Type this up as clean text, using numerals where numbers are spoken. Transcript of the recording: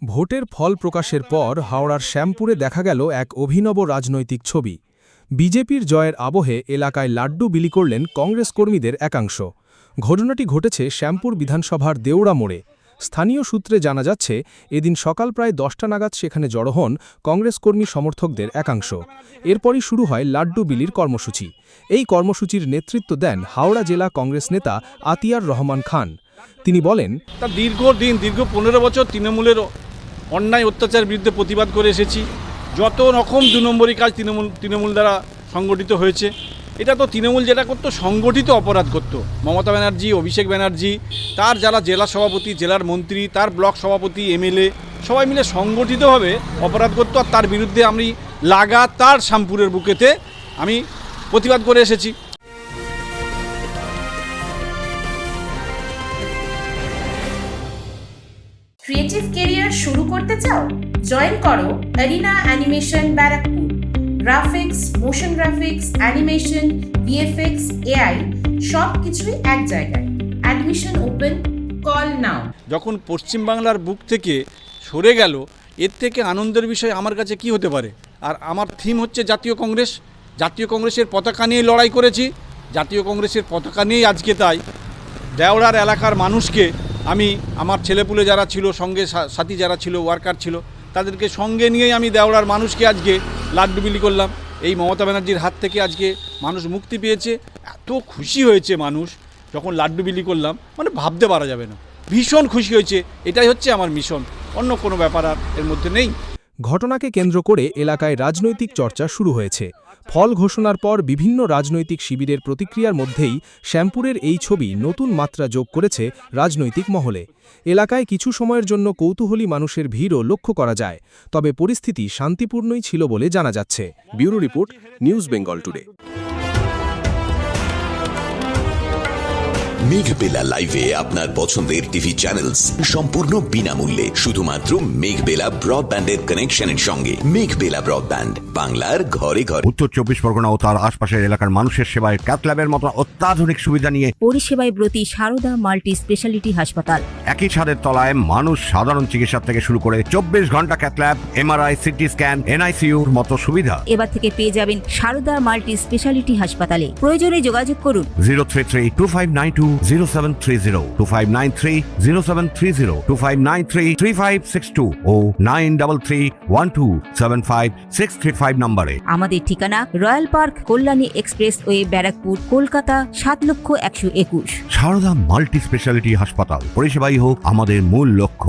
ভোটের ফল প্রকাশের পর হাওড়ার শ্যামপুরে দেখা গেল এক অভিনব রাজনৈতিক ছবি। বিজেপির জয়ের আবহে এলাকায় লাড্ডু বিলি করলেন কংগ্রেস কর্মীদের একাংশ। ঘটনাটি ঘটেছে শ্যামপুর বিধানসভার দেউড়া মোড়ে। স্থানীয় সূত্রে জানা যাচ্ছে, এদিন সকাল প্রায় 10টা নাগাদ সেখানে জড়ো হন কংগ্রেস কর্মী সমর্থকদের একাংশ। এরপরই শুরু হয় লাড্ডু বিলির কর্মসূচি। এই কর্মসূচির নেতৃত্ব দেন হাওড়া জেলা কংগ্রেস নেতা আতিয়ার রহমান খান। তিনি বলেন, দীর্ঘ 15 বছর তৃণমূলের অন্যায় অত্যাচারের বিরুদ্ধে প্রতিবাদ করে এসেছি। যত রকম 2 নম্বরী কাজ তৃণমূল দ্বারা সংগঠিত হয়েছে। এটা তো তৃণমূল যেটা করতো সংগঠিত অপরাধ করত। মমতা ব্যানার্জি, অভিষেক ব্যানার্জি, তার যারা জেলা সভাপতি, জেলার মন্ত্রী, তার ব্লক সভাপতি, এমএলএ সবাই মিলে সংগঠিতভাবে অপরাধ করত। আর তার বিরুদ্ধে আমি লাগাতার শ্যামপুরের বুকেতে আমি প্রতিবাদ করে এসেছি। ক্রিয়েটিভ ক্যারিয়ার শুরু করতে চাও? জয়েন করো arena animation Barrackpore. Graphics, motion graphics, animation, VFX, AI সব কিছুই এক জায়গায়। Admission open, call now. যখন পশ্চিমবাংলার বুক থেকে সরে গেল, এর থেকে আনন্দের বিষয় আমার কাছে কি হতে পারে। আর আমার থিম হচ্ছে জাতীয় কংগ্রেস। জাতীয় কংগ্রেসের পতাকা নিয়ে লড়াই করেছি। জাতীয় কংগ্রেসের পতাকা নিয়েই আজকে তাই দেওড়ার এলাকার মানুষকে আমি, আমার ছেলেপুলে যারা ছিল, সঙ্গে সাথী যারা ছিল, ওয়ার্কার ছিল, তাদেরকে সঙ্গে নিয়েই আমি দেওড়ার মানুষকে আজকে লাড্ডু বিলি করলাম। এই মমতা ব্যানার্জির হাত থেকে আজকে মানুষ মুক্তি পেয়েছে। এত খুশি হয়েছে মানুষ যখন লাড্ডু বিলি করলাম, মানে ভাবতে পারা যাবে না। ভীষণ খুশি হয়েছে। এটাই হচ্ছে আমার মিশন, অন্য কোনো ব্যাপার আর এর মধ্যে নেই। ঘটনাকে কেন্দ্র করে এলাকায় রাজনৈতিক চর্চা শুরু হয়েছে। ফল ঘোষণার পর বিভিন্ন রাজনৈতিক শিবিরের প্রতিক্রিয়ার মধ্যেই শ্যামপুরের এই ছবি নতুন মাত্রা যোগ করেছে রাজনৈতিক মহলে। এলাকায় কিছু সময়ের জন্য কৌতূহলী মানুষের ভিড়ও লক্ষ্য করা যায়, তবে পরিস্থিতি শান্তিপূর্ণই ছিল বলে জানা যাচ্ছে। Bureau report, news Bengal today. Meghbela লাইভে আপনার পছন্দের টিভি চ্যানেলস সম্পূর্ণ বিনামূল্যে, শুধুমাত্র মেঘবেলা ব্রডব্যান্ডের কানেকশনের সঙ্গে। মেঘবেলা ব্রডব্যান্ড, বাংলার ঘরে ঘরে। উত্তর 24 পরগনা ও তার আশপাশের এলাকার মানুষের সেবায় ক্যাথল্যাবের মতো অত্যাধুনিক সুবিধা নিয়ে পরিষেবায় ব্রতী সারদা মাল্টি স্পেশালিটি হাসপাতাল। একই ছাদের তলায় মানুষ সাধারণ চিকিৎসা থেকে শুরু করে 24 ঘন্টা ক্যাথল্যাব, এমআরআই, সিটি স্ক্যান, এনআইসিইউর মতো সুবিধা এবার থেকে পেয়ে যাবেন সারদা মাল্টি স্পেশালিটি হাসপাতালে। প্রয়োজনে যোগাযোগ করুন 033-2592-0730, 2593-0730, 2593-3562 ও 9331275635 নম্বরে। আমাদের ঠিকানা Royal Park, Kalyani Expressway, Barrackpore, Kolkata 7,121,000। Sarada multi speciality হাসপাতাল, পরিষেবাই হোক আমাদের মূল লক্ষ্য।